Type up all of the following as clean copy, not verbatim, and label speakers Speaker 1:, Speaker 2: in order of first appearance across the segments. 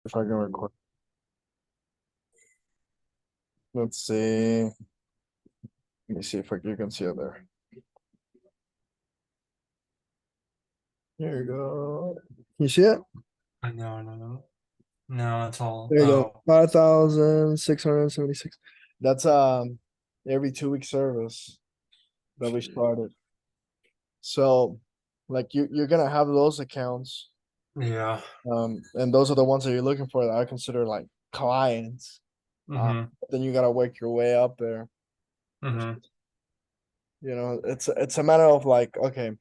Speaker 1: if I can record. Let's see. Let me see if you can see it there. Here you go. You see it?
Speaker 2: No, no, no. No, it's all.
Speaker 1: There you go.
Speaker 2: Oh,
Speaker 1: 5,676. That's every 2 week service that we started. So like you're gonna have those accounts.
Speaker 2: yeah.
Speaker 1: And those are the ones that you're looking for that I consider like clients.
Speaker 2: Mm-hmm.
Speaker 1: Then you gotta work your way up there.
Speaker 2: Mm-hmm.
Speaker 1: It's a matter of like, okay,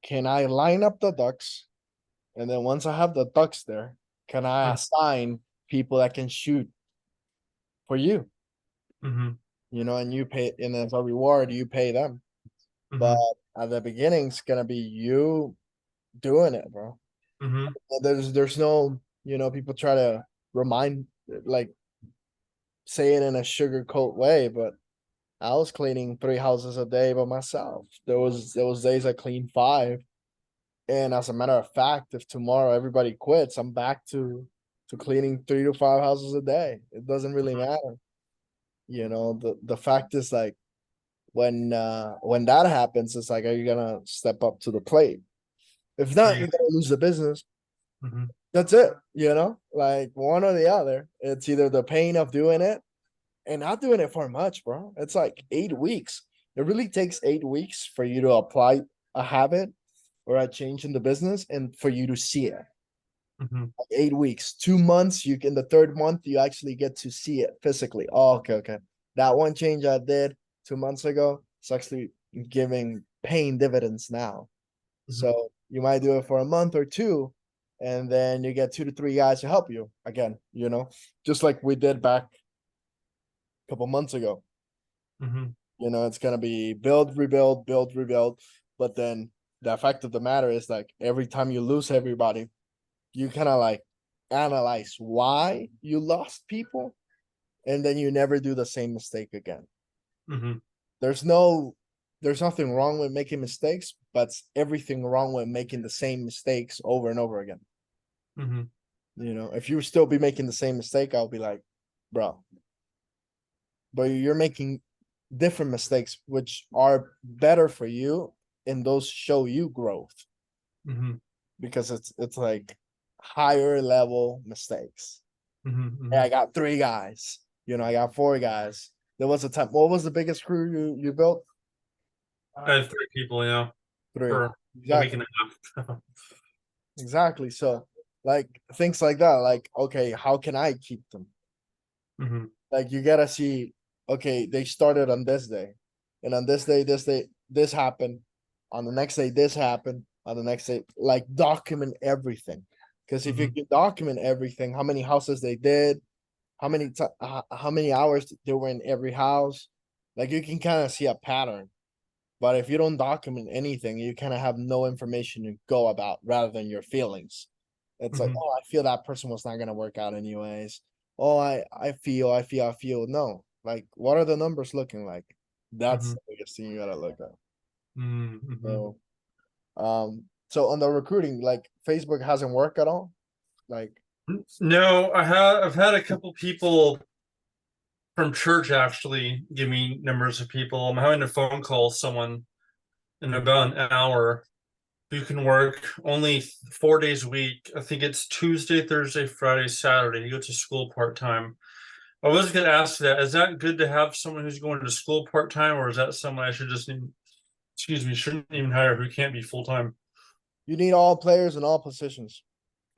Speaker 1: can I line up the ducks? And then once I have the ducks there, can I assign people that can shoot for you?
Speaker 2: Mm-hmm.
Speaker 1: And you pay, and as a reward, you pay them. But
Speaker 2: Mm-hmm.
Speaker 1: at the beginning, it's gonna be you doing it, bro.
Speaker 2: Mm-hmm.
Speaker 1: There's no, people try to remind, like, say it in a sugarcoat way, but I was cleaning 3 houses a day by myself. There was days I cleaned five. And as a matter of fact, if tomorrow everybody quits, I'm back to cleaning 3 to 5 houses a day. It doesn't really matter. The fact is like when that happens, it's like, are you gonna step up to the plate? If
Speaker 2: Are
Speaker 1: not,
Speaker 2: you?
Speaker 1: you're gonna lose the business.
Speaker 2: Mm-hmm.
Speaker 1: That's it, like one or the other. It's either the pain of doing it and not doing it for much, bro. It's like 8 weeks. It really takes 8 weeks for you to apply a habit or a change in the business and for you to see it.
Speaker 2: Mm-hmm.
Speaker 1: Like 8 weeks, 2 months, you in the third month, you actually get to see it physically. Oh, okay, okay. That one change I did 2 months ago, it's actually giving paying dividends now.
Speaker 2: Mm-hmm.
Speaker 1: So you might do it for a month or two, and then you get 2 to 3 guys to help you again, just like we did back a couple months ago.
Speaker 2: Mm-hmm.
Speaker 1: It's gonna be build, rebuild, build, rebuild. But then the fact of the matter is like every time you lose everybody, you kind of like analyze why you lost people, and then you never do the same mistake again.
Speaker 2: Mm-hmm.
Speaker 1: There's no there's nothing wrong with making mistakes, but everything wrong with making the same mistakes over and over again.
Speaker 2: Mm-hmm.
Speaker 1: If you still be making the same mistake, I'll be like, bro, but you're making different mistakes which are better for you, and those show you growth
Speaker 2: Mm-hmm.
Speaker 1: because it's like higher level mistakes. Hey,
Speaker 2: Mm-hmm.
Speaker 1: I got 3 guys. I got 4 guys. There was a time. What was the biggest crew you built?
Speaker 2: I have 3 people, yeah,
Speaker 1: Three.
Speaker 2: for a week
Speaker 1: Exactly.
Speaker 2: and a half.
Speaker 1: Exactly. So like things like that. Like, okay, how can I keep them?
Speaker 2: Mm-hmm.
Speaker 1: Like you gotta see, okay, they started on this day. And on this day, this happened. On the next day, this happened. On the next day, like document everything. Because if you
Speaker 2: Mm-hmm.
Speaker 1: can document everything, how many houses they did, how many hours they were in every house, like you can kind of see a pattern. But if you don't document anything, you kind of have no information to go about rather than your feelings. It's like,
Speaker 2: Mm-hmm.
Speaker 1: oh, I feel that person was not gonna work out anyways. Oh, I feel. No, like, what are the numbers looking like? That's
Speaker 2: Mm-hmm.
Speaker 1: the biggest thing you gotta look at.
Speaker 2: Mm-hmm.
Speaker 1: So on the recruiting, like Facebook hasn't worked at all. Like,
Speaker 2: No, I've had a couple people from church actually give me numbers of people. I'm having to phone call someone in about an hour who can work only 4 days a week. I think it's Tuesday, Thursday, Friday, Saturday. He goes to school part time. I was going to ask that. Is that good to have someone who's going to school part time, or is that someone I should just, excuse me, shouldn't even hire who can't be full time?
Speaker 1: you need all players in all positions.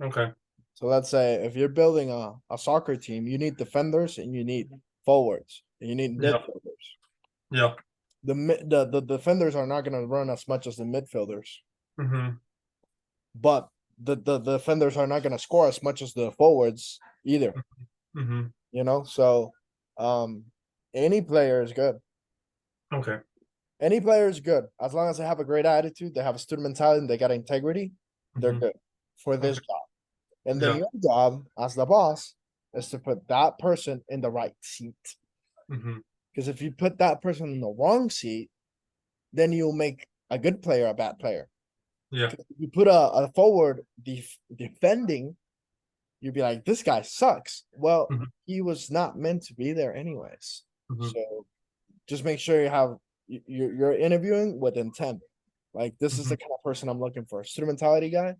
Speaker 2: Okay.
Speaker 1: So let's say if you're building a soccer team, you need defenders and you need forwards and you need
Speaker 2: Yeah.
Speaker 1: midfielders.
Speaker 2: Yeah.
Speaker 1: The defenders are not going to run as much as the midfielders,
Speaker 2: Mm-hmm.
Speaker 1: but the defenders are not going to score as much as the forwards either.
Speaker 2: Mm-hmm.
Speaker 1: So um, any player is good.
Speaker 2: Okay.
Speaker 1: Any player is good as long as they have a great attitude, they have a student mentality, and they got integrity. They're
Speaker 2: Mm-hmm.
Speaker 1: good for this
Speaker 2: Okay.
Speaker 1: job. And then
Speaker 2: Yeah.
Speaker 1: your job as the boss is to put that person in the right seat.
Speaker 2: Mm-hmm.
Speaker 1: Because if you put that person in the wrong seat, then you'll make a good player a bad player.
Speaker 2: Yeah.
Speaker 1: If you put a forward defending, you'd be like, this guy sucks. Well,
Speaker 2: Mhm.
Speaker 1: he was not meant to be there anyways.
Speaker 2: Mhm.
Speaker 1: So just make sure you're interviewing with intent. Like this is the
Speaker 2: Mhm.
Speaker 1: kind of person I'm looking for. Student mentality guy,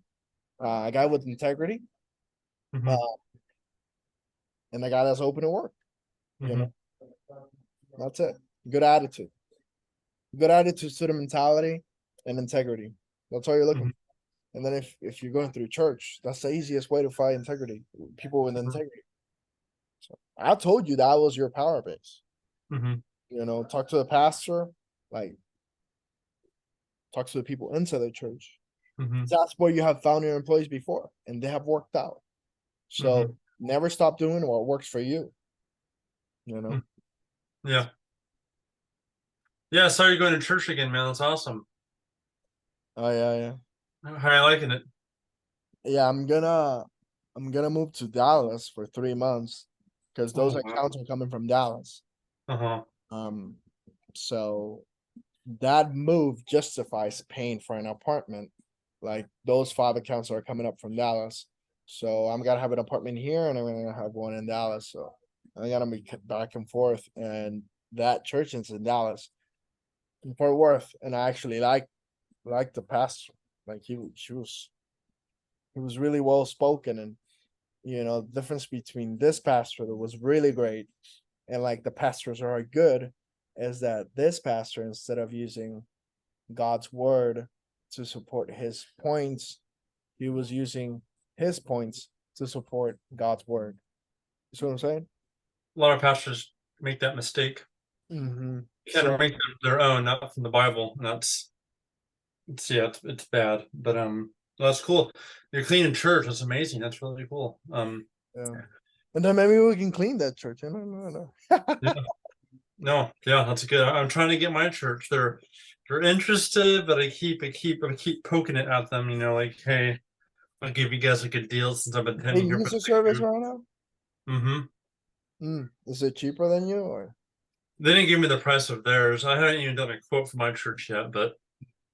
Speaker 1: a guy with integrity, uh,
Speaker 2: Mhm.
Speaker 1: and a guy that's open to work. You know,
Speaker 2: Mhm.
Speaker 1: that's it. Good attitude. Good attitude, student mentality, and integrity. That's all you're looking
Speaker 2: Mhm.
Speaker 1: for. And then if you're going through church, that's the easiest way to find integrity. People with
Speaker 2: Mhm.
Speaker 1: integrity. So I told you that was your power base.
Speaker 2: Mhm.
Speaker 1: You know, talk to the pastor, like talk to the people inside the church.
Speaker 2: Mhm.
Speaker 1: That's where you have found your employees before, and they have worked out. So
Speaker 2: Mhm.
Speaker 1: never stop doing what works for you. You know.
Speaker 2: Mhm. Yeah. Yeah. Sorry you're going to church again, man. That's awesome.
Speaker 1: Oh yeah, yeah,
Speaker 2: How are you liking it?
Speaker 1: yeah. I'm gonna move to Dallas for 3 months because those
Speaker 2: Oh wow.
Speaker 1: accounts are coming from Dallas.
Speaker 2: Uh-huh.
Speaker 1: Um, so that move justifies paying for an apartment. Like those 5 accounts are coming up from Dallas. So I'm gonna have an apartment here and I'm gonna have one in Dallas. So I gotta be back and forth. And that church is in Dallas, in Fort Worth. And I actually like the pastor. Like he was really well spoken, and the difference between this pastor that was really great and like the pastors are good is that this pastor, instead of using God's word to support his points, he was using his points to support God's word. You see what I'm saying?
Speaker 2: A lot of pastors make that mistake. They kind of
Speaker 1: So
Speaker 2: make them their own, not from the Bible. And it's bad. But that's cool. You're cleaning church. That's amazing. That's really cool.
Speaker 1: yeah. And then maybe we can clean that church. No.
Speaker 2: Yeah. No, yeah, that's good. I'm trying to get my church. They're interested, but I keep poking it at them. Like, hey, I'll give you guys a good deal since I've been
Speaker 1: They
Speaker 2: attending here for
Speaker 1: use the
Speaker 2: 6
Speaker 1: service
Speaker 2: years.
Speaker 1: right now.
Speaker 2: Mm-hmm.
Speaker 1: Is it cheaper than you or
Speaker 2: They didn't give me the price of theirs. I haven't even done a quote for my church yet, but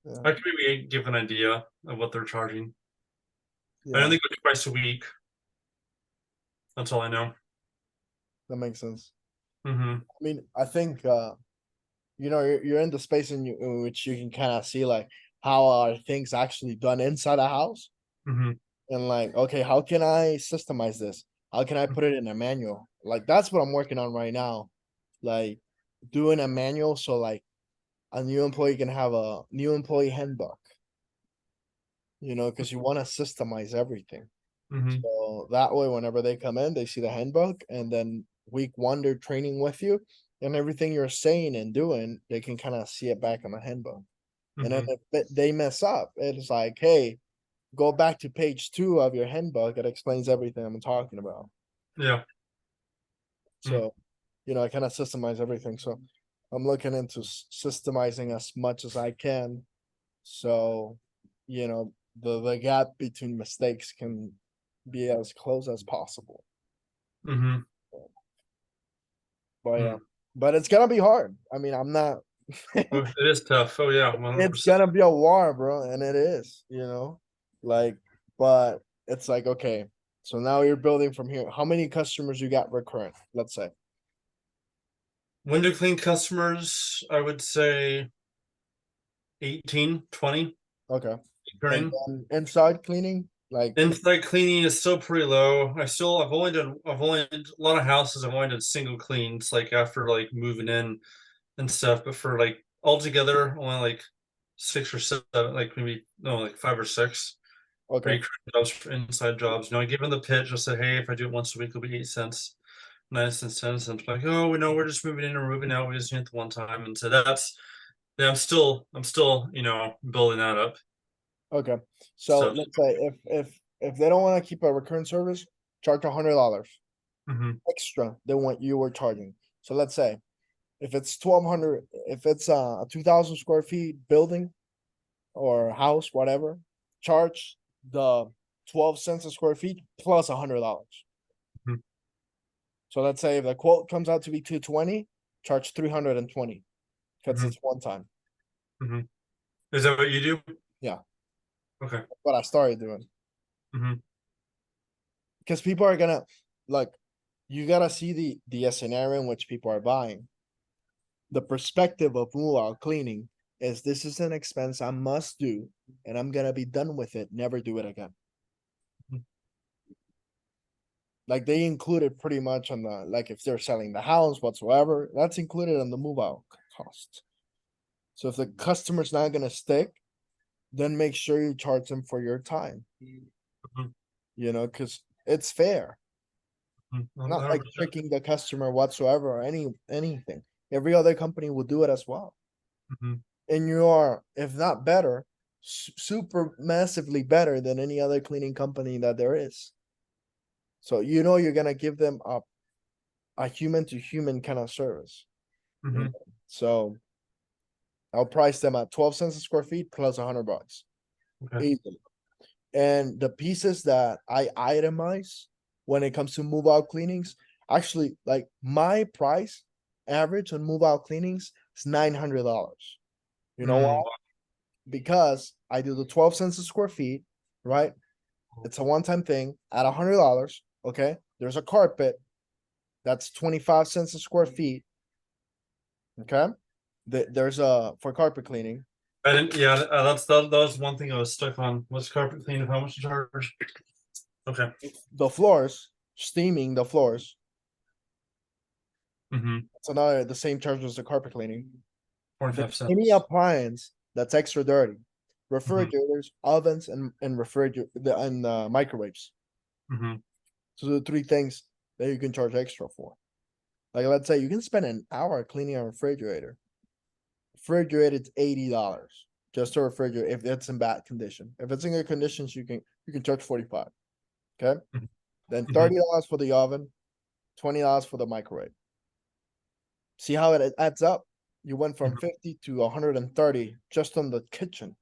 Speaker 1: yeah,
Speaker 2: I can maybe give an idea of what they're charging. I know
Speaker 1: yeah,
Speaker 2: they go twice a week. That's all I know.
Speaker 1: that makes sense.
Speaker 2: Mm-hmm.
Speaker 1: I mean, I think you're in the space in which you can kind of see like how are things actually done inside a house,
Speaker 2: Mm-hmm.
Speaker 1: and like, okay, how can I systemize this? How can I put it in a manual? Like that's what I'm working on right now. Like doing a manual so like a new employee can have a new employee handbook, because you want to systemize everything.
Speaker 2: Mm-hmm.
Speaker 1: So that way, whenever they come in, they see the handbook, and then week one, they're training with you, and everything you're saying and doing, they can kind of see it back in the handbook. And then
Speaker 2: Mm-hmm.
Speaker 1: if they mess up, it's like, hey, go back to page 2 of your handbook. It explains everything I'm talking about.
Speaker 2: Yeah. Mm.
Speaker 1: So, I kind of systemize everything. So I'm looking into systemizing as much as I can. So, the gap between mistakes can be as close as possible.
Speaker 2: Mm-hmm.
Speaker 1: But yeah,
Speaker 2: Mm.
Speaker 1: but it's gonna be hard. I mean, I'm not.
Speaker 2: Oh, it is tough. Oh yeah,
Speaker 1: It's
Speaker 2: 100%.
Speaker 1: gonna be a war, bro, and it is. Like, but it's like okay. So now you're building from here. How many customers you got recurrent? Let's say.
Speaker 2: Window clean customers, I would say 18, 20
Speaker 1: Okay. And
Speaker 2: turning.
Speaker 1: then inside cleaning, like
Speaker 2: Inside cleaning is still pretty low. I've only done a lot of houses. I've only done single cleans, like after like moving in and stuff. But for like altogether, only like 6 or 7, like maybe no, like 5 or 6
Speaker 1: okay,
Speaker 2: recurring jobs for inside jobs. I give them the pitch. I said, hey, if I do it once a week, it'll be 8 cents. 9 cents, 10 cents. Like, oh, we know we're just moving in or moving out. We just need it the one time. And so yeah, I'm still, building that up.
Speaker 1: okay. So
Speaker 2: So,
Speaker 1: let's say if they don't want to keep a recurrent service, charge $100
Speaker 2: mhm,
Speaker 1: extra than what you were charging. So let's say if it's 1,200, if it's a 2,000 square feet building or house, whatever, charge the 12 cents a square feet plus $100.
Speaker 2: mhm,
Speaker 1: So let's say if the quote comes out to be 220, charge 320 because
Speaker 2: mhm,
Speaker 1: it's one time.
Speaker 2: mhm. Is that what you do?
Speaker 1: Yeah,
Speaker 2: Okay.
Speaker 1: what I started doing.
Speaker 2: Mhm.
Speaker 1: because people are gonna like, you gotta see the scenario in which people are buying. The perspective of move out cleaning is this is an expense I must do, and I'm gonna be done with it, never do it again. Like they included pretty much on the, like if they're selling the house whatsoever, that's included on the move out cost. So if the customer's not gonna stick, then make sure you charge them for your time. You know, because it's fair. Not like
Speaker 2: 100%.
Speaker 1: tricking the customer whatsoever or anything. Every other company will do it as well.
Speaker 2: Mhm.
Speaker 1: And you are, if not better, super massively better than any other cleaning company that there is. So you know you're gonna give them a human to human kind of service.
Speaker 2: Mhm.
Speaker 1: So I'll price them at 12 cents a square feet plus $100.
Speaker 2: Okay.
Speaker 1: Easily. And the pieces that I itemize when it comes to move out cleanings, actually, like my price average on move out cleanings is $900. You know why?
Speaker 2: Mm,
Speaker 1: Because I do the 12 cents a square feet, right? It's a one-time thing at $100. Okay. There's a carpet that's 25 cents a square feet. Okay. There's a for carpet cleaning.
Speaker 2: I didn't. Yeah, that was one thing I was stuck on. Was carpet cleaning? How much to charge? Okay.
Speaker 1: The floors, steaming the floors.
Speaker 2: Mm-hmm.
Speaker 1: It's another the same charge as the carpet cleaning.
Speaker 2: 45
Speaker 1: Any
Speaker 2: cents.
Speaker 1: appliance that's extra dirty,
Speaker 2: Mm-hmm.
Speaker 1: refrigerators, ovens, and microwaves.
Speaker 2: Mm-hmm.
Speaker 1: So the three things that you can charge extra for. Like let's say you can spend an hour cleaning a refrigerator. Refrigerated $80 just to refrigerate if it's in bad condition. If it's in good conditions, you can charge 45. Okay. Then
Speaker 2: Mm-hmm.
Speaker 1: $30 for the oven, $20 for the microwave. See how it adds up? You went from 50 to 130 just on the kitchen.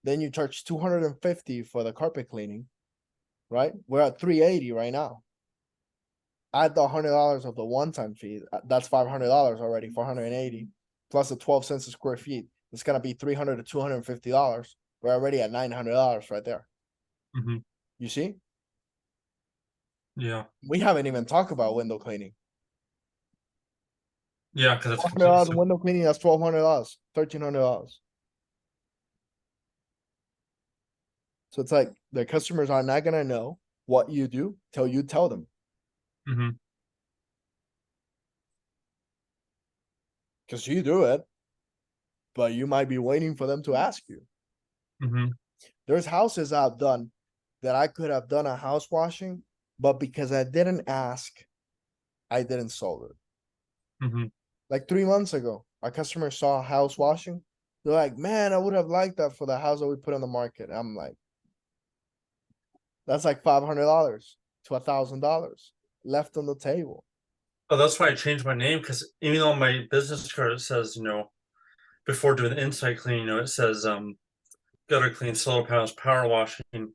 Speaker 1: Then you charge 250 for the carpet cleaning, right? We're at 380 right now. Add the $100 of the one-time fee. That's $500 already, 480 plus the 12 cents a square feet. It's gonna be 300 to $250. We're already at $900 right there.
Speaker 2: Mm-hmm.
Speaker 1: You see?
Speaker 2: Yeah.
Speaker 1: We haven't even talked about window cleaning.
Speaker 2: Yeah, because it's completely
Speaker 1: $100 window cleaning, that's $1,200, $1,300. So it's like the customers are not gonna know what you do till you tell them.
Speaker 2: Mm-hmm.
Speaker 1: Because you do it, but you might be waiting for them to ask you.
Speaker 2: Mm-hmm.
Speaker 1: There's houses I've done that I could have done a house washing, but because I didn't ask, I didn't solve it.
Speaker 2: Mm-hmm.
Speaker 1: Like 3 months ago, a customer saw a house washing. They're like, man, I would have liked that for the house that we put on the market. I'm like, that's like $500 to $1,000 left on the table.
Speaker 2: Oh, that's why I changed my name, because even on my business card it says, before doing the inside clean, it says gutter clean, solar panels, power washing.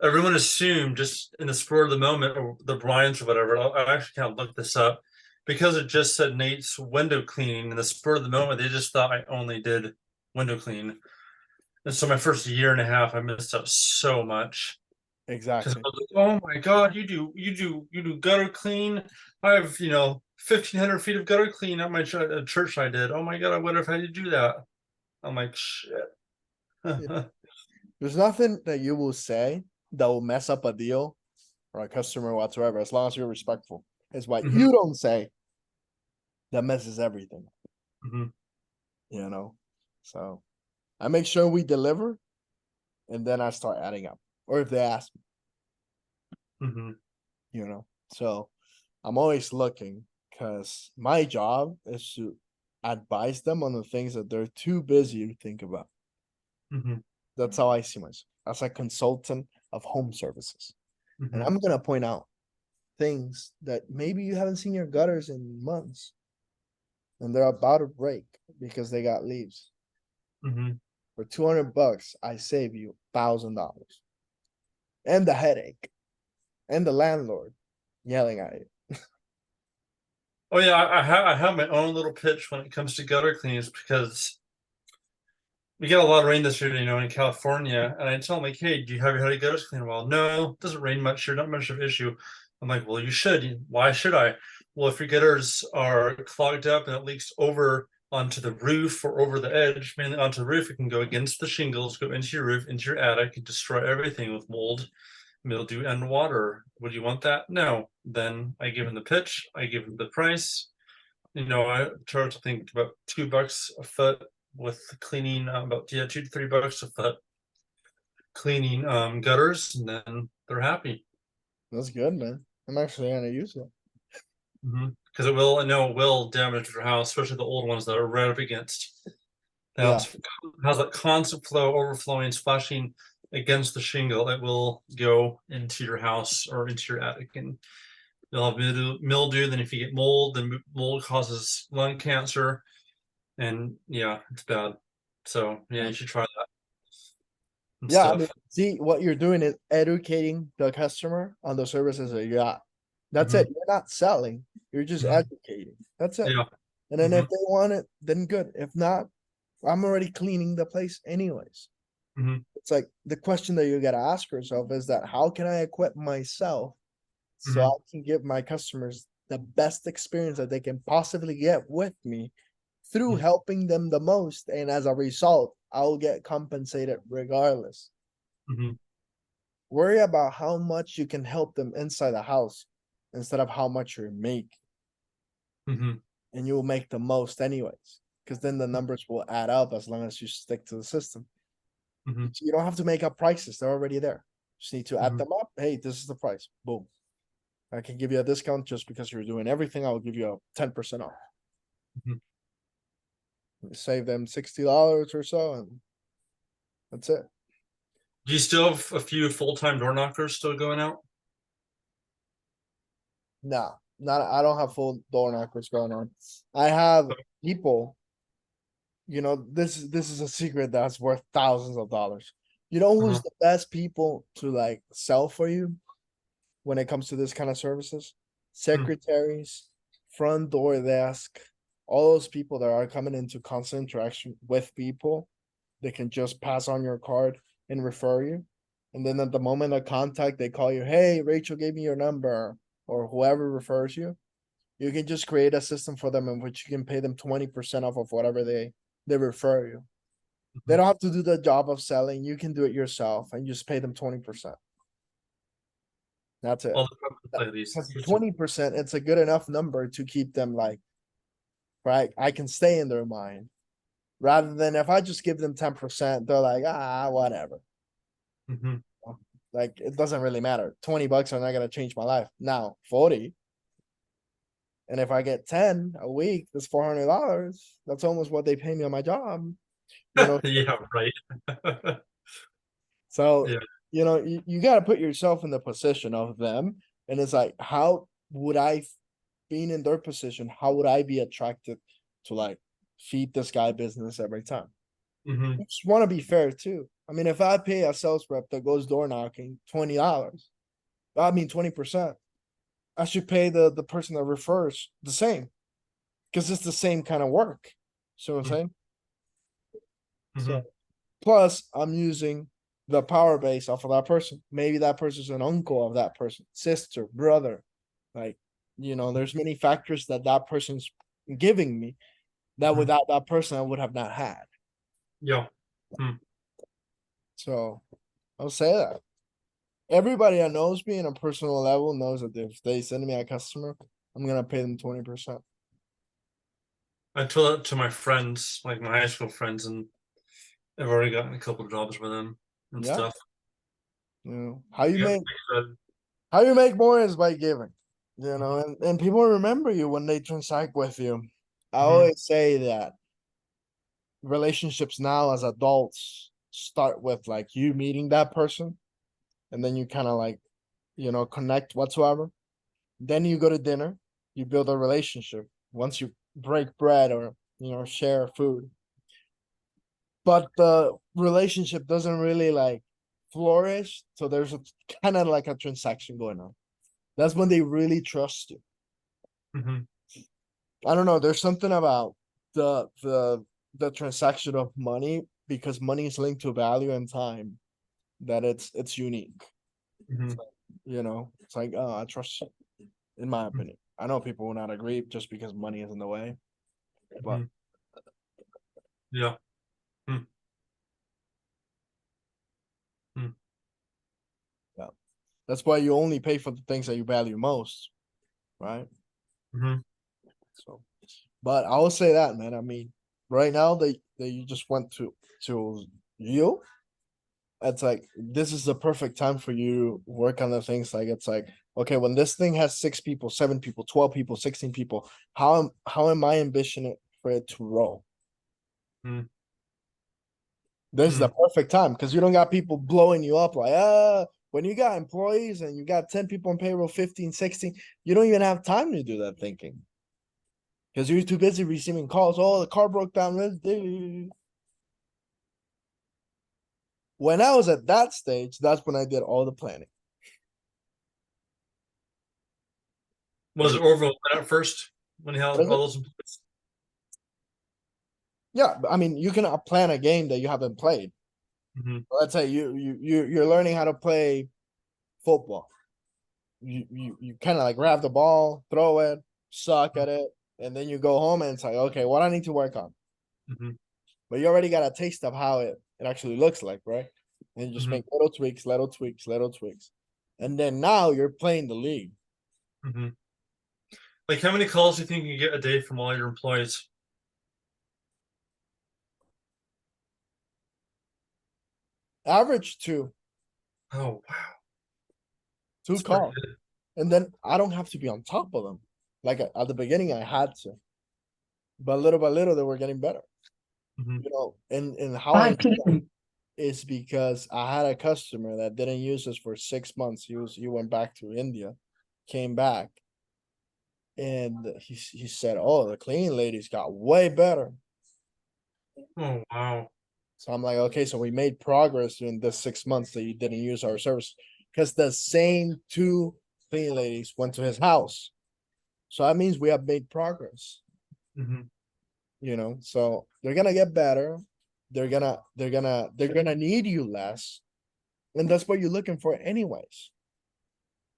Speaker 2: Everyone assumed just in the spur of the moment, or the blinds or whatever. I actually can't look this up because it just said Nate's window cleaning. In the spur of the moment, they just thought I only did window clean. And so my first year and a half, I missed out so much because I
Speaker 1: Exactly.
Speaker 2: was like, "Oh my God, you do gutter clean. I have 1,500 feet of gutter clean at my church. I did. Oh my God, I wonder if I had to do that." I'm like, shit.
Speaker 1: There's nothing that you will say that will mess up a deal or a customer whatsoever, as long as you're respectful. Is what
Speaker 2: Mhm,
Speaker 1: you don't say that messes everything,
Speaker 2: mhm,
Speaker 1: you know? So I make sure we deliver and then I start adding up. Or if they ask
Speaker 2: mhm,
Speaker 1: me. So I'm always looking because my job is to advise them on the things that they're too busy to think about.
Speaker 2: mhm,
Speaker 1: That's how I see myself as a consultant of home services. And
Speaker 2: mhm,
Speaker 1: I'm gonna point out things that maybe you haven't seen your gutters in months and they're about to break because they got leaves.
Speaker 2: mhm.
Speaker 1: For $200, I save you $1,000 and the headache and the landlord yelling at you.
Speaker 2: Oh yeah, I have my own little pitch when it comes to gutter cleans because we got a lot of rain this year, in California. And I tell them, like, hey, have you had a gutters clean in a while? No, it doesn't rain much here, not much of an issue. I'm like, well, you should. Why should I? Well, if your gutters are clogged up and it leaks over onto the roof or over the edge, mainly onto the roof, it can go against the shingles, go into your roof, into your attic, and destroy everything with mold, mildew, and water. Would you want that? No. Then I give them the pitch, I give them the price. I charge, I think, about $2 a foot with cleaning, about, yeah, $2 to $3 a foot cleaning gutters, and then they're happy.
Speaker 1: That's good, man. I'm actually gonna use it.
Speaker 2: Because I know it will damage your house, especially the old ones that are right up against the
Speaker 1: Yeah.
Speaker 2: house. Has that constant flow, overflowing, splashing against the shingle. It will go into your house or into your attic, and you'll have mildew. Then if you get mold, then mold causes lung cancer, and yeah, it's bad. So yeah, you should try that and
Speaker 1: Yeah, I mean,
Speaker 2: stuff.
Speaker 1: see, what you're doing is educating the customer on the services that you got. That's
Speaker 2: Mhm.
Speaker 1: it. You're not selling, you're just
Speaker 2: Mhm.
Speaker 1: educating. That's it.
Speaker 2: Yeah.
Speaker 1: And then if
Speaker 2: Mhm.
Speaker 1: they want it, then good. If not, I'm already cleaning the place anyways.
Speaker 2: Mhm.
Speaker 1: It's like the question that you gotta ask yourself is that how can I equip myself so I
Speaker 2: Mhm.
Speaker 1: can give my customers the best experience that they can possibly get with me through
Speaker 2: Mhm.
Speaker 1: helping them the most, and as a result, I'll get compensated regardless.
Speaker 2: Mhm.
Speaker 1: Worry about how much you can help them inside the house instead of how much you make,
Speaker 2: Mhm.
Speaker 1: and you'll make the most anyways. Because then the numbers will add up as long as you stick to the system.
Speaker 2: Mhm.
Speaker 1: So you don't have to make up prices, they're already there. Just need to add
Speaker 2: Mhm.
Speaker 1: them up. Hey, this is the price. Boom. I can give you a discount just because you're doing everything. I'll give you a 10% off.
Speaker 2: Mhm.
Speaker 1: Save them $60 or so, and that's it.
Speaker 2: Do you still have a few full-time door knockers still going out?
Speaker 1: Nah, not I don't have full door knockers going on. I have people, this is a secret that's worth thousands of dollars. You know who's
Speaker 2: Uh-huh.
Speaker 1: the best people to like sell for you when it comes to this kind of services?
Speaker 2: Hmm.
Speaker 1: Secretaries, front door desk, all those people that are coming into constant interaction with people, they can just pass on your card and refer you. And then at the moment of contact, they call you, hey, Rachel gave me your number, or whoever refers you. You can just create a system for them in which you can pay them 20% off of whatever they refer you. They
Speaker 2: Mhm.
Speaker 1: don't have to do the job of selling. You can do it yourself and just pay them 20%. That's it.
Speaker 2: All the companies like these.
Speaker 1: Because 20%, it's a good enough number to keep them like, right? I can stay in their mind. Rather than if I just give them 10%, they're like, whatever.
Speaker 2: Mhm.
Speaker 1: Like it doesn't really matter. $20 are not gonna change my life. Now 40. And if I get 10 a week, that's $400. That's almost what they pay me on my job. You know,
Speaker 2: Yeah, right.
Speaker 1: so
Speaker 2: Yeah.
Speaker 1: you got to put yourself in the position of them. And it's like, how would I, being in their position, how would I be attracted to like feed this guy business every time?
Speaker 2: Mhm.
Speaker 1: You just want to be fair too. I mean, if I pay a sales rep that goes door knocking $20, I mean 20%, I should pay the person that refers the same because it's the same kind of work. See what I'm saying? So
Speaker 2: Mhm.
Speaker 1: plus I'm using the power base off of that person. Maybe that person's an uncle of that person, sister, brother. Like, there's many factors that that person's giving me that
Speaker 2: Mhm.
Speaker 1: without that person I would have not had.
Speaker 2: Yeah. Hmm.
Speaker 1: So I'll say that. Everybody that knows me on a personal level knows that if they send me a customer, I'm gonna pay them 20%.
Speaker 2: I told it to my friends, like my high school friends, and I've already gotten a couple of jobs with them and
Speaker 1: Yeah.
Speaker 2: stuff.
Speaker 1: How you
Speaker 2: Yeah, like
Speaker 1: make
Speaker 2: I said.
Speaker 1: how you make more is by giving. And people remember you when they transact with you. I
Speaker 2: Mhm.
Speaker 1: always say that relationships now as adults start with like you meeting that person, and then you kind of like, connect whatsoever. Then you go to dinner, you build a relationship once you break bread or, share food. But the relationship doesn't really like flourish. So there's a kind of like a transaction going on. That's when they really trust you.
Speaker 2: Mhm.
Speaker 1: I don't know. There's something about the the the transaction of money. because money is linked to value and time, that it's unique.
Speaker 2: Mhm.
Speaker 1: You know, it's like, oh, I trust you, in my opinion. I know people will not agree just because money is in the way, but
Speaker 2: Mhm. Yeah. Hmm. Hmm.
Speaker 1: yeah, that's why you only pay for the things that you value most, right?
Speaker 2: Mhm.
Speaker 1: So, but I will say that, man. I mean, right now that you just went to you, it's like this is the perfect time for you to work on the things. Like it's like, okay, when this thing has 6 people, 7 people, 12 people, 16 people, how am I envisioning for it to roll?
Speaker 2: Mhm.
Speaker 1: This is the
Speaker 2: Mhm.
Speaker 1: perfect time because you don't got people blowing you up like, when you got employees and you got 10 people on payroll, 15, 16, you don't even have time to do that thinking. Because you're too busy receiving calls. Oh, the car broke down. When I was at that stage, that's when I did all the planning.
Speaker 2: Was it Orville at first when he had
Speaker 1: What is
Speaker 2: all
Speaker 1: it?
Speaker 2: those employees?
Speaker 1: Yeah, I mean, you can plan a game that you haven't played.
Speaker 2: Mhm.
Speaker 1: Let's say you're learning how to play football. You kind of like grab the ball, throw it, suck at it, and then you go home and it's like, okay, what I need to work on.
Speaker 2: Mhm.
Speaker 1: But you already got a taste of how it actually looks like, right? And you just
Speaker 2: Mhm.
Speaker 1: make little tweaks, little tweaks, little tweaks. And then now you're playing the league.
Speaker 2: Mhm. Like, how many calls do you think you get a day from all your employees?
Speaker 1: Average two,
Speaker 2: Oh wow,
Speaker 1: two
Speaker 2: that's pretty
Speaker 1: calls.
Speaker 2: good.
Speaker 1: And then I don't have to be on top of them. Like at the beginning, I had to, but little by little, they were getting better.
Speaker 2: Mhm.
Speaker 1: And how I
Speaker 3: 5 p.m.
Speaker 1: is because I had a customer that didn't use us for 6 months. He went back to India, came back, and he said, "Oh, the cleaning ladies got way better."
Speaker 2: Oh wow.
Speaker 1: So I'm like, okay, so we made progress in the 6 months that you didn't use our service because the same two cleaning ladies went to his house. So that means we have made progress.
Speaker 2: Mhm.
Speaker 1: So they're gonna get better. They're gonna need you less, and that's what you're looking for anyways.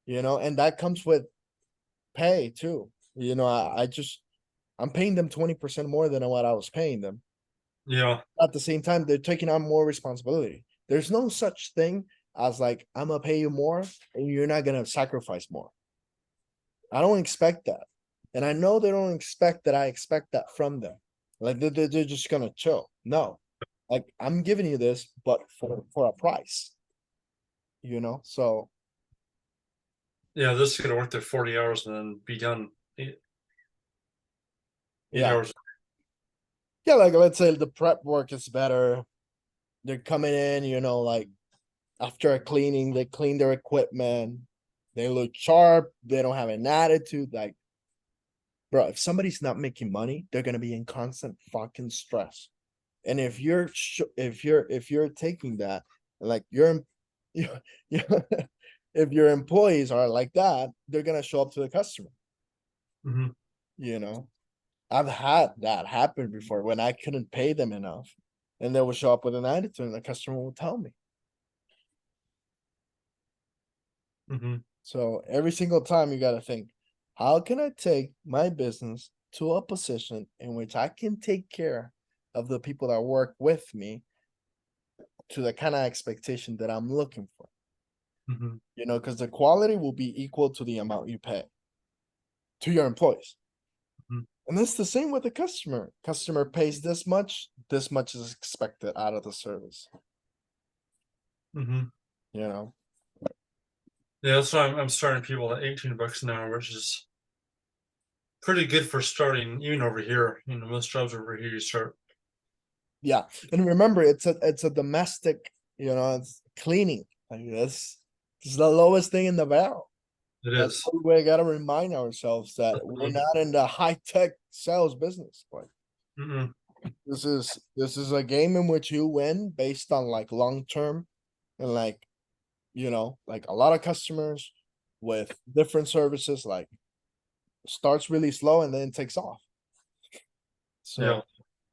Speaker 1: And that comes with pay too. I'm paying them 20% more than what I was paying them.
Speaker 2: Yeah.
Speaker 1: At the same time, they're taking on more responsibility. There's no such thing as like, I'm gonna pay you more and you're not gonna sacrifice more. I don't expect that. And I know they don't expect that I expect that from them. Like they're just gonna chill. No. Like I'm giving you this, but for a price. So
Speaker 2: Yeah, this is gonna work there 40 hours and then be done. Eight
Speaker 1: yeah.
Speaker 2: hours.
Speaker 1: Yeah, like let's say the prep work is better. They're coming in, like after a cleaning, they clean their equipment. They look sharp. They don't have an attitude. Like, bro, if somebody's not making money, they're gonna be in constant fucking stress. And if you're taking that, like you, you if your employees are like that, they're gonna show up to the customer.
Speaker 2: Mhm.
Speaker 1: You know, I've had that happen before when I couldn't pay them enough, and they will show up with an attitude, and the customer will tell me.
Speaker 2: Mhm.
Speaker 1: So every single time you got to think, how can I take my business to a position in which I can take care of the people that work with me to the kind of expectation that I'm looking for?
Speaker 2: Mhm.
Speaker 1: Because the quality will be equal to the amount you pay to your employees.
Speaker 2: Mhm.
Speaker 1: And it's the same with the customer. Customer pays this much is expected out of the service.
Speaker 2: Mhm.
Speaker 1: You know,
Speaker 2: Yeah, that's why I'm starting people at 18 bucks an hour, which is pretty good for starting, even over here. Most jobs over here you start.
Speaker 1: yeah. And remember, it's a domestic. It's cleaning. Like this is the lowest thing in the barrel.
Speaker 2: It
Speaker 1: That's
Speaker 2: is.
Speaker 1: what we gotta remind ourselves that we're
Speaker 2: Mhm.
Speaker 1: not in the high tech sales business. Like
Speaker 2: Mhm.
Speaker 1: this is a game in which you win based on like long term and like a lot of customers with different services. Like starts really slow and then takes off.
Speaker 2: Yeah.
Speaker 1: So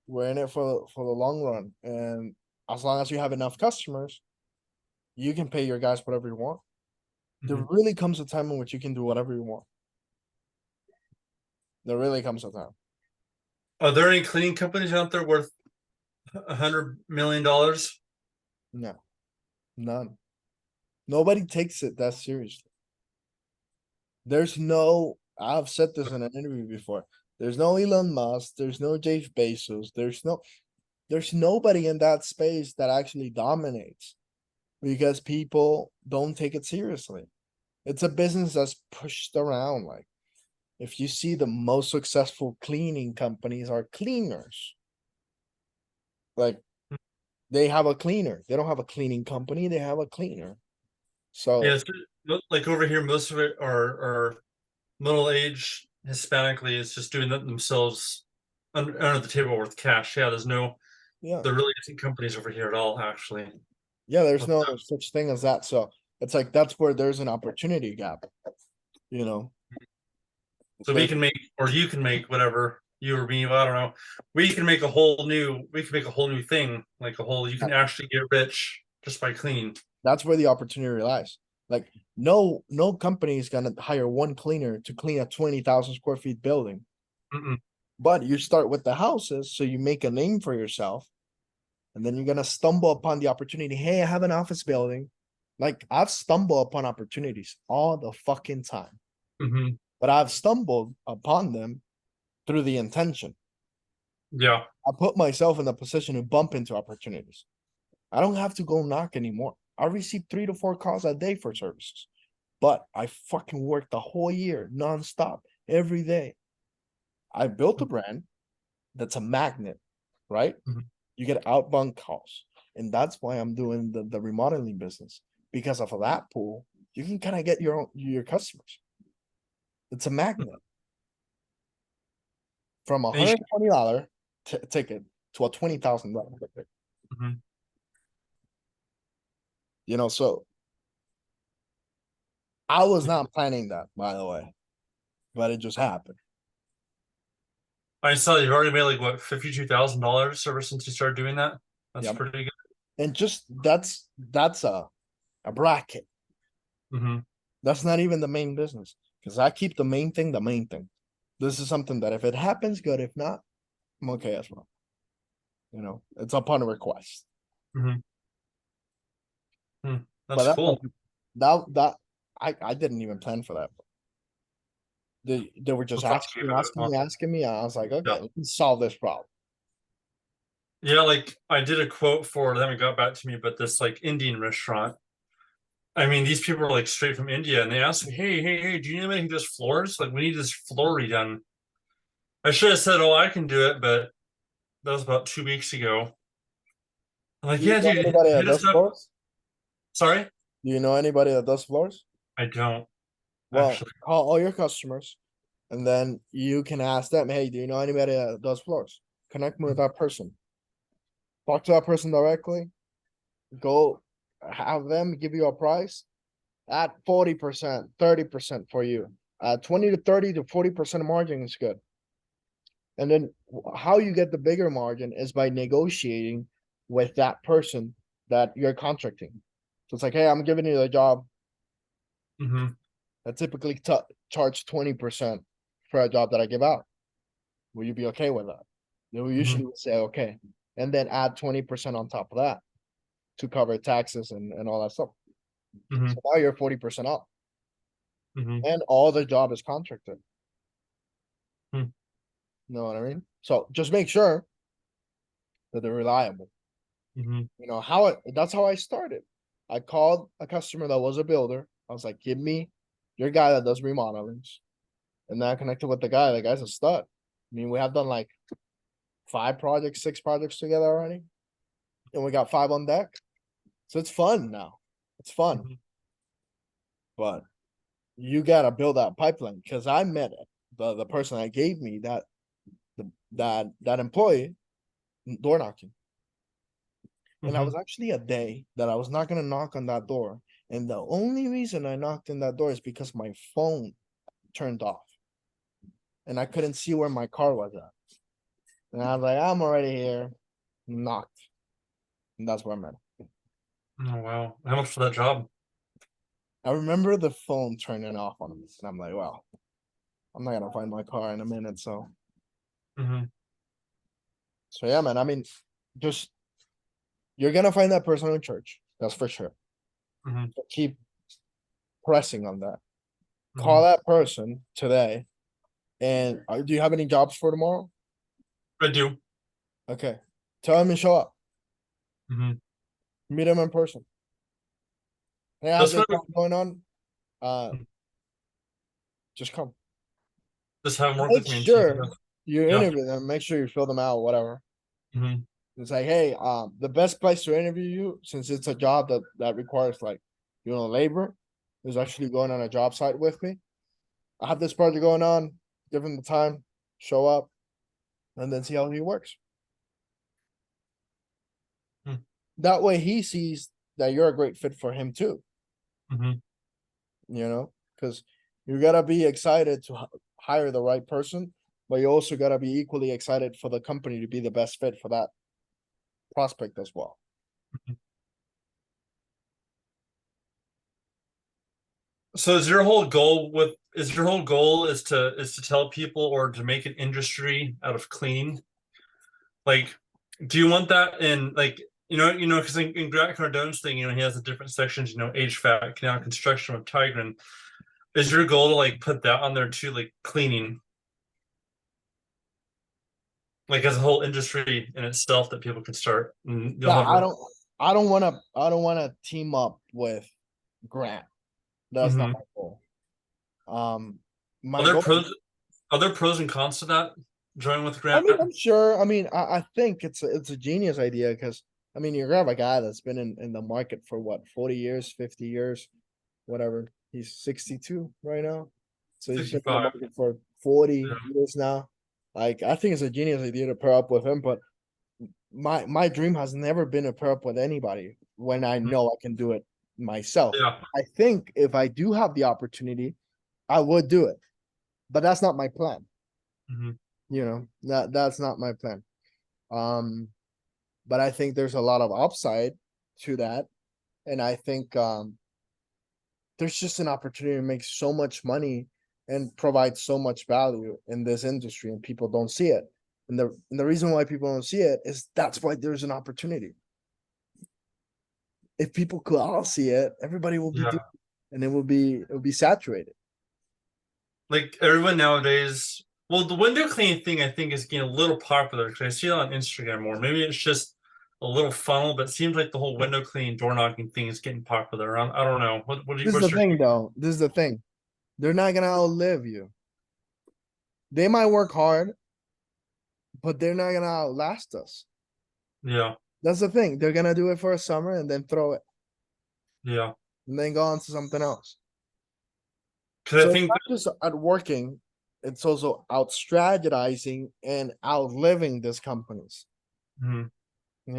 Speaker 1: we're in it for the long run, and as long as you have enough customers, you can pay your guys whatever you want. There
Speaker 2: Mhm.
Speaker 1: really comes a time in which you can do whatever you want. There really comes a time.
Speaker 2: Are there any cleaning companies out there worth $100 million?
Speaker 1: No, none. Nobody takes it that seriously. There's no, I've said this in an interview before. There's no Elon Musk, there's no Jeff Bezos, there's nobody in that space that actually dominates because people don't take it seriously. It's a business that's pushed around. Like, if you see the most successful cleaning companies are cleaners. Like, they have a cleaner. They don't have a cleaning company, they have a cleaner.
Speaker 2: Yeah,
Speaker 1: So,
Speaker 2: it's like over here, most of it are middle-aged Hispanically. It's just doing that themselves under the table with cash. Yeah,
Speaker 1: yeah.
Speaker 2: there really isn't companies over here at all, actually.
Speaker 1: Yeah, there's
Speaker 2: With
Speaker 1: no
Speaker 2: that.
Speaker 1: such thing as that. So it's like that's where there's an opportunity gap. You know,
Speaker 2: So we
Speaker 1: there
Speaker 2: can make, or you can make whatever you or me. I don't know. We can make a whole new thing, like a whole. You can actually get rich just by cleaning.
Speaker 1: that's where the opportunity lies. Like, no company is gonna hire one cleaner to clean a 20,000 square feet building.
Speaker 2: Mm-mm.
Speaker 1: But you start with the houses, so you make a name for yourself, and then you're gonna stumble upon the opportunity. Hey, I have an office building. Like, I've stumbled upon opportunities all the fucking time,
Speaker 2: Mm-hmm.
Speaker 1: but I've stumbled upon them through the intention.
Speaker 2: Yeah.
Speaker 1: I put myself in the position to bump into opportunities. I don't have to go knock anymore. I receive 3 to 4 calls a day for services, but I fucking work the whole year nonstop every day. I built a brand that's a magnet, right?
Speaker 2: Mhm.
Speaker 1: You get outbound calls, and that's why I'm doing the remodeling business, because of that pool. You can kind of get your customers. It's a magnet from a
Speaker 2: And you
Speaker 1: $120 ticket to a $20,000 ticket.
Speaker 2: mhm.
Speaker 1: So I was not planning that, by the way, but it just happened.
Speaker 2: I saw you've already made like what, $52,000 ever since you started doing that. That's
Speaker 1: Yeah,
Speaker 2: pretty good.
Speaker 1: and just that's a bracket.
Speaker 2: Mm-hmm.
Speaker 1: That's not even the main business, because I keep the main thing the main thing. This is something that if it happens, good. If not, I'm okay as well. It's upon request.
Speaker 2: Mm-hmm.
Speaker 1: But
Speaker 2: That's cool.
Speaker 1: that I didn't even plan for that. They were
Speaker 2: We'll
Speaker 1: just
Speaker 2: talk to you about it more.
Speaker 1: asking me. I was like,
Speaker 2: Yeah.
Speaker 1: okay, let me solve this problem.
Speaker 2: Yeah, like I did a quote for them and got back to me, but this like Indian restaurant. I mean, these people are like straight from India, and they asked me, "Hey, do you know anybody who does floors? Like, we need this floor redone." I should have said, "Oh, I can do it," but that was about 2 weeks ago. I'm like,
Speaker 1: Do you
Speaker 2: "Yeah,
Speaker 1: know
Speaker 2: dude,
Speaker 1: anybody that
Speaker 2: hit us
Speaker 1: does
Speaker 2: up."
Speaker 1: floors?
Speaker 2: Sorry,
Speaker 1: Do you know anybody that does floors?
Speaker 2: I don't
Speaker 1: Well,
Speaker 2: actually.
Speaker 1: call all your customers, and then you can ask them, hey, do you know anybody that does floors? Connect me with that person. Talk to that person directly. Go have them give you a price at 40%, 30% for you. 20 to 30 to 40% margin is good. And then how you get the bigger margin is by negotiating with that person that you're contracting. So it's like, hey, I'm giving you the job.
Speaker 2: Hmm.
Speaker 1: I typically charge 20% for a job that I give out. Will you be okay with that? They will
Speaker 2: Hmm.
Speaker 1: usually say okay, and then add 20% on top of that to cover taxes and all that stuff.
Speaker 2: Hmm.
Speaker 1: So now you're 40% up,
Speaker 2: Hmm.
Speaker 1: and all the job is contracted.
Speaker 2: Hmm.
Speaker 1: You know what I mean? So just make sure that they're reliable.
Speaker 2: Hmm.
Speaker 1: That's how I started. I called a customer that was a builder. I was like, give me your guy that does remodelings. And then I connected with the guy. The guy's a stud. I mean, we have done like 5 projects, 6 projects together already. And we got 5 on deck. So it's fun now. It's fun.
Speaker 2: Hmm.
Speaker 1: But you gotta build that pipeline, because I met the person that gave me that employee door knocking. And I
Speaker 2: Hmm.
Speaker 1: was actually a day that I was not gonna knock on that door. And the only reason I knocked in that door is because my phone turned off and I couldn't see where my car was at. And I was like, I'm already here. Knocked. And that's where I'm at.
Speaker 2: Oh wow. How much for that job?
Speaker 1: I remember the phone turning off on me, and I'm like, well, I'm not gonna find my car in a minute, so
Speaker 2: Hmm.
Speaker 1: yeah, man. I mean, just you're gonna find that person in church, that's for sure.
Speaker 2: Hmm.
Speaker 1: So keep pressing on that. Call
Speaker 2: Hmm.
Speaker 1: that person today. And do you have any jobs for tomorrow?
Speaker 2: I do.
Speaker 1: Okay, tell him to show up.
Speaker 2: Hmm.
Speaker 1: Meet him in person. Hey, I have
Speaker 2: That's
Speaker 1: this
Speaker 2: what
Speaker 1: job going on. Uh, just come.
Speaker 2: just have him work
Speaker 1: Make
Speaker 2: with me and teach
Speaker 1: sure
Speaker 2: us.
Speaker 1: you
Speaker 2: Yeah.
Speaker 1: interview them. Make sure you fill them out, whatever.
Speaker 2: Hmm.
Speaker 1: It's like, hey, the best place to interview you, since it's a job that requires like, labor, is actually going on a job site with me. I have this project going on. Give him the time, show up, and then see how he works.
Speaker 2: Hmm.
Speaker 1: That way, he sees that you're a great fit for him too.
Speaker 2: Hmm.
Speaker 1: Because you gotta be excited to hire the right person, but you also gotta be equally excited for the company to be the best fit for that prospect as well.
Speaker 2: So is your whole goal with is your whole goal is to tell people or to make an industry out of cleaning? Like, do you want that in like because in Grant Cardone's thing, he has the different sections, HVAC, canal construction with Tigran. Is your goal to like put that on there too, like cleaning, like as a whole industry in itself that people can start and you'll
Speaker 1: Yeah,
Speaker 2: have a
Speaker 1: I don't wanna team up with Grant. That's not
Speaker 2: Mhm.
Speaker 1: my goal. Um,
Speaker 2: Are
Speaker 1: my
Speaker 2: there
Speaker 1: goal.
Speaker 2: pros and cons to that? Joining with
Speaker 1: I
Speaker 2: Grant?
Speaker 1: mean, I'm sure. I mean, I think it's a genius idea because I mean, you grab a guy that's been in the market for what, 40 years, 50 years, whatever. He's 62 right now. So he's been in the
Speaker 2: 65.
Speaker 1: market for 40
Speaker 2: Yeah.
Speaker 1: years now. Like, I think it's a genius idea to pair up with him, but my dream has never been to pair up with anybody when I
Speaker 2: Mhm.
Speaker 1: know I can do it myself.
Speaker 2: Yeah.
Speaker 1: I think if I do have the opportunity, I would do it, but that's not my plan.
Speaker 2: Mhm.
Speaker 1: That's not my plan. Um, but I think there's a lot of upside to that. And I think there's just an opportunity to make so much money and provide so much value in this industry, and people don't see it. And the reason why people don't see it is that's why there's an opportunity. If people could all see it, everybody will be
Speaker 2: Yeah.
Speaker 1: doing it, and it will be saturated.
Speaker 2: Like everyone nowadays, well, the window cleaning thing I think is getting a little popular because I see it on Instagram more. Maybe it's just a little funnel, but it seems like the whole window cleaning, door knocking thing is getting popular. I don't know.
Speaker 1: This is the
Speaker 2: What's your
Speaker 1: thing,
Speaker 2: take?
Speaker 1: though. This is the thing. They're not gonna outlive you. They might work hard, but they're not gonna outlast us.
Speaker 2: Yeah.
Speaker 1: That's the thing. They're gonna do it for a summer and then throw it
Speaker 2: Yeah.
Speaker 1: and then go on to something else.
Speaker 2: Because I
Speaker 1: So it's
Speaker 2: think
Speaker 1: not just out working, it's also out strategizing and outliving these companies.
Speaker 2: mhm.
Speaker 1: I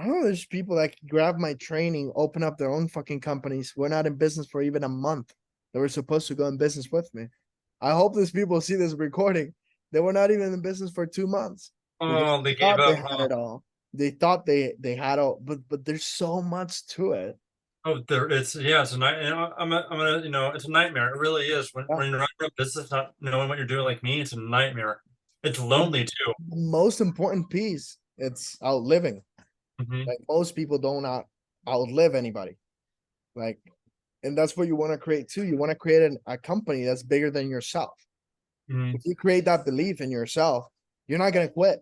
Speaker 1: know there's people that can grab my training, open up their own fucking companies. We're not in business for even a month. They were supposed to go in business with me. I hope these people see this recording. They were not even in business for 2 months because
Speaker 2: Oh, they
Speaker 1: they
Speaker 2: gave
Speaker 1: thought they
Speaker 2: up,
Speaker 1: had
Speaker 2: huh?
Speaker 1: it all. They thought they had all, but there's so much to it.
Speaker 2: Oh, there it's yeah, it's a night. It's a nightmare. It really is. When you're running a business, not knowing what you're doing, like me, it's a nightmare. It's
Speaker 1: The
Speaker 2: lonely too.
Speaker 1: most important piece, it's outliving.
Speaker 2: Hmm.
Speaker 1: Like, most people don't outlive anybody. Like, and that's what you want to create too. You want to create a company that's bigger than yourself.
Speaker 2: Hmm.
Speaker 1: If you create that belief in yourself, you're not gonna quit.